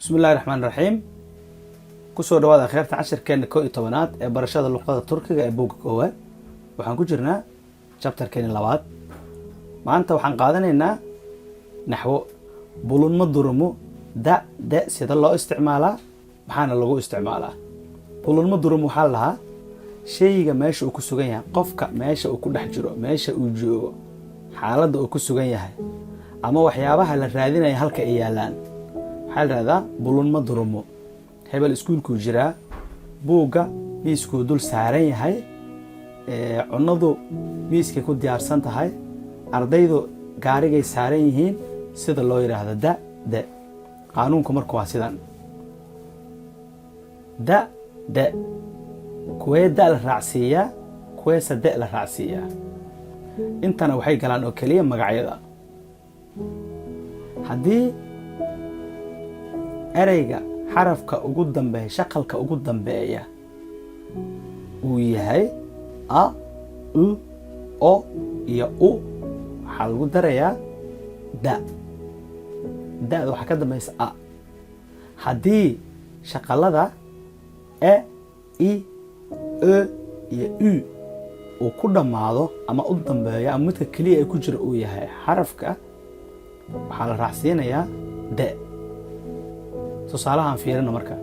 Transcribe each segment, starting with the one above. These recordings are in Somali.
بسم الله الرحمن الرحيم kusoo dhawaada akhirta casharkeena 11aad ee barashada luqadda Turkiga ee buugga koowaad waxaan ku jirnaa chapterkeena labaad maanta waxaan qaadanaynaa naxwo bulunma durumo da sida loo isticmaalaa maxaana lagu isticmaalaa bulunma durumo waxa la shayga meesha uu ku sugan yahay qofka meesha uu ku dhex jiro meesha uu joogo xaaladda uu ku sugan yahay ama waxyaabaha la raadinayo halka ay yaalaan waxa la raada bulunma durumo hebel iskuulku jiraa buuga miisku dul saaran yahay cunadu miiska ku diyaarsan tahay ardaydu gaarigay saaran yihiin sida loo yiraahdo da qaanuunku markuu waa sidan da kuwee da la raacsiiya kuwee sadde la raacsiiya intana waxay galaan oo kaliya magacyada haddii ereyga xarafka ugu dambeeya shaqalka ugu dambeeya uu yahay a u o iyo u waxa lagu darayaa da waxa ka dambaysa a haddii shaqalada e i e iyo u uu ku dhamaado ama u dambeeyo ama midka kaliya ay ku jiro uu yahay xarafka waxaa la raacsiinayaa da tusaalahan fiirino marka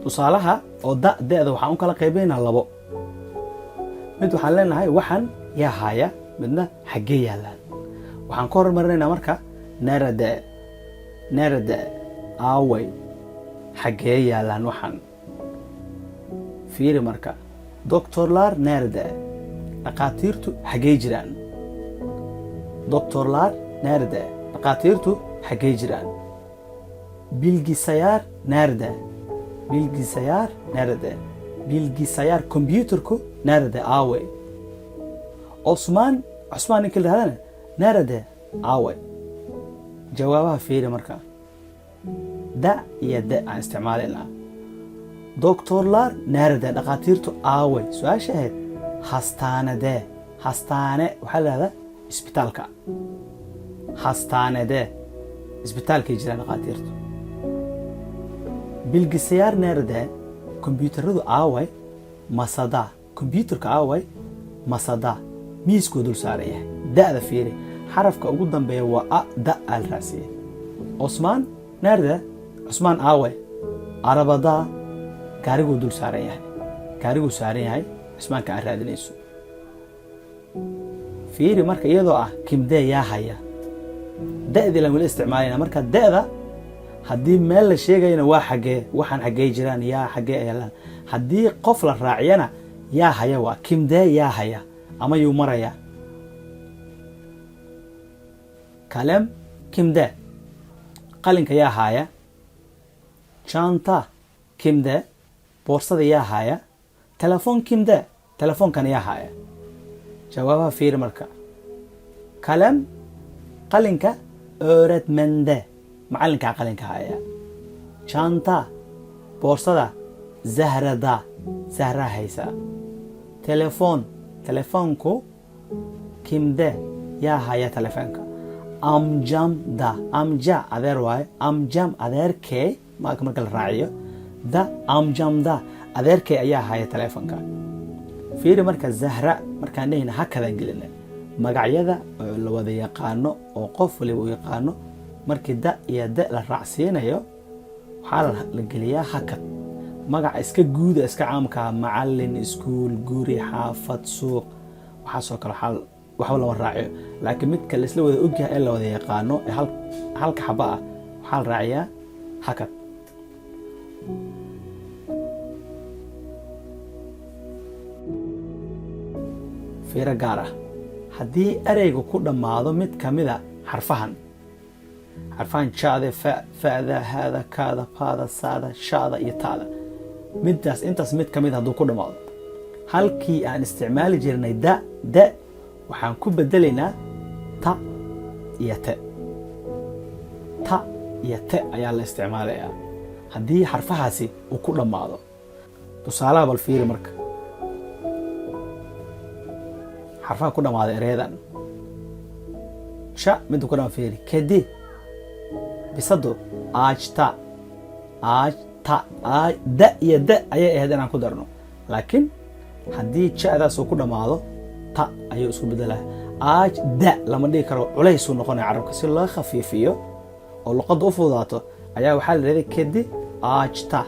tusaalaha oo da'da waxaan u kala qaybaynaa labo mid waxaan leenahay waxan yaa haya midna xagee yaalaan waxaan ka hormarinaynaa marka narada away xagee yaalaan waxan fiiri marka doctorlar narada dhaqaatiirtu xagee jiraan doctorlar narada dhaqaatiirtu xagee jiraan bilgisayar computerku nerede awe Osman ninka la hadana nerede awe jawaabaha fiiri marka da iyo da aan isticmaalayna doctorlar nerede dhaqaatiirtu awe su'aasha ahayd hastaanade hastaane waxa la yiraahdaa isbitaalka hastaanade isbitaalkay jiraan dhaqaatiirtu bilgisayar nerede computeradu aaway masada computerka aaway masada miisku dul saaran yahay da'da fiiri xarafka ugu dambeeya waa a da al raasiye Osman nerede Osman aaway arabada gaarigu dul saaran yahay Osmanka aan raadinayso fiiri marka iyadoo ah kimdee yaa haya da'di la wada isticmaalayna marka da'da haddii meel la sheegayna waa xagee waxaan xagee jiraan yaa xagee ayaan haddii qof la raaciyana yaa haya waa kimdee yaa haya ama yuu maraya kalam kimdee qalinka yaa haya chanta kimdee boorsada yaa haya telefoon kimdee telefoonkan yaa haya jawaabaha fiiri marka kalam qalinka öğretmende macallinka qalinka haya chanta boorsada zahra haysa telefoonku kimde yaa haya telefoonka amca adeer waaye amcam adeerkee marka la raaciyo amcamda adeerkee ayaa haya telefoonka fiiri marka zahra markaan dhehayna hakadan gelina magacyada la wada yaqaano oo qof waliba uu yaqaano markii da iyo da la raacsiinayo waxa la geliyaa hakad magac iska guud iska caamka macallin iskuul guri xaafad suuq waxa soo kale waxa la raaciyo laakiin midka la isla wada ogyahay ee la wada yaqaano ee halka xaba ah waxa la raaciyaa hakad fiira gaar ah haddii ereygu ku dhamaado mid kamida xarfahan jaada fa'da hada kaada paada saada shaada iyo taada intaas mid kamid hadduu ku dhamaado halkii aan isticmaali jirnay da waxaan ku bedelaynaa ta iyo te ayaa la isticmaalayaa haddii xarfahaasi uu ku dhamaado tusaalaha bal fiiri marka xarfaha ku dhamaada ereyadan sha midda ku dhamaa fiiri kedi bisadu aajta aajta da iyo da ayay ahayd inaan ku darno laakiin haddii ja'daas uu ku dhammaado ta ayuu isku bedelaa aaj da lama dhihi karo culays uu noqonaya carabka si loo khafiifiyo oo luqadda u fududaato ayaa waxaa la yidhahdaa kedi aajta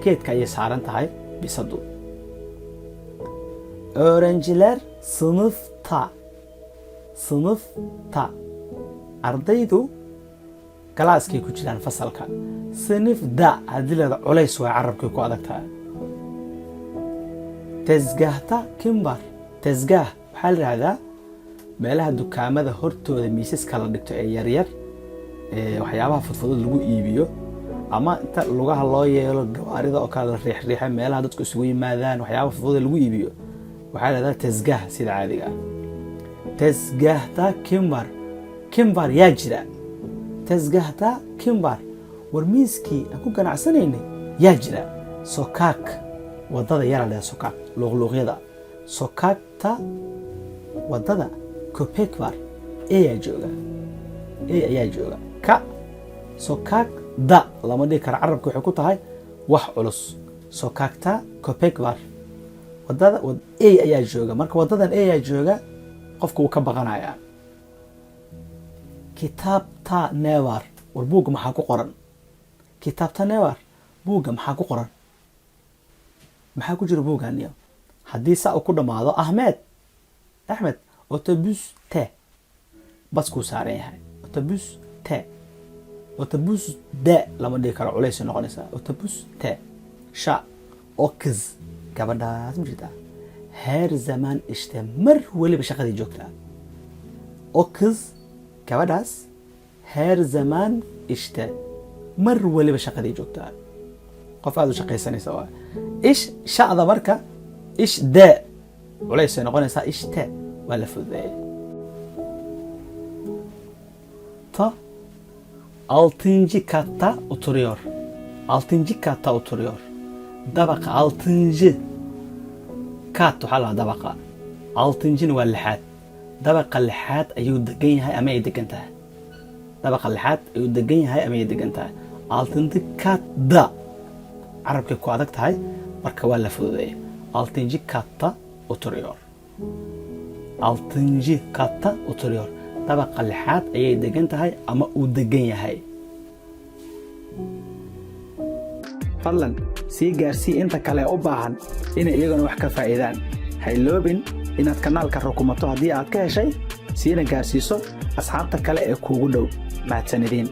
keedka ayay saaran tahay bisadu öğrenciler sınıfta ardaydu galaaskay ku jiraan fasalka sınıfda haddii leeda culays waa carabkay ku adag tahay tezgahta kim var tezgah waxaa la yidhahdaa meelaha dukaamada hortooda miisaska la dhigto ee yaryar waxyaabaha fudfudud lagu iibiyo ama inta lugaha loo yeelo gawaarida oo kale la riixriixa meelaha dadku isugu yimaadaan waxyaabaha fudfudud lagu iibiyo waxaa la yidhahdaa tezgah sida caadiga ah tezgahta kim var yaa jira tezgahta kim var war miiskii aan ku ganacsanaynay yaa jira sokaak wadada yara leh sokaak luuqluuqyada sokaakta wadada köpek var ayaa jooga ka sokaak da lama dhihi kara carabka waxay ku tahay wax culus sokaakta köpek var wadada ayaa jooga marka wadadan ayaa jooga qofka wuu ka baqanayaa kitaabta nevar war buugga maxaa ku qoran kitaabta nevar buugga maxaa ku qoran maxaa ku jira buugganiyo haddii saa uu ku dhammaado axmed otobus te baskuu saaran yahay otobus te otobus de lama dhihi karo culays noqonaysaa otobus te sha oo kız gabadhaas ma jirtaa her zaman işte mar waliba shaqadii joogtaa oo kız gabadhaas her zaman işte mar waliba shaqadii joogtaa qof aad u shaqaysanaysa waa ish shacda marka ish de culays noqonaysaa ish te waa la fududeeyay ta altıncı katta oturuyor dabaqa altıncı kat waxaa lahaa dabaqa altıncina waa lixaad dabaqa lixaad ayuu degan yahay ama ay degan tahay dabaqa lixaad ayuu degan yahay ama ay degan tahay altıncı katta carabkay ku adag tahay marka waa la fududeeyay altıncı katta oturuyor dabaqa lixaad ayay degan tahay ama uu degan yahay fadlan sii gaarsii inta kale u baahan inay iyaguna wax ka faa'iidaan ha iloobin inaad kanaalka rukumato haddii aad ka heshay siina gaarsiiso asxaabta kale ee kuugu dhow mahadsanidin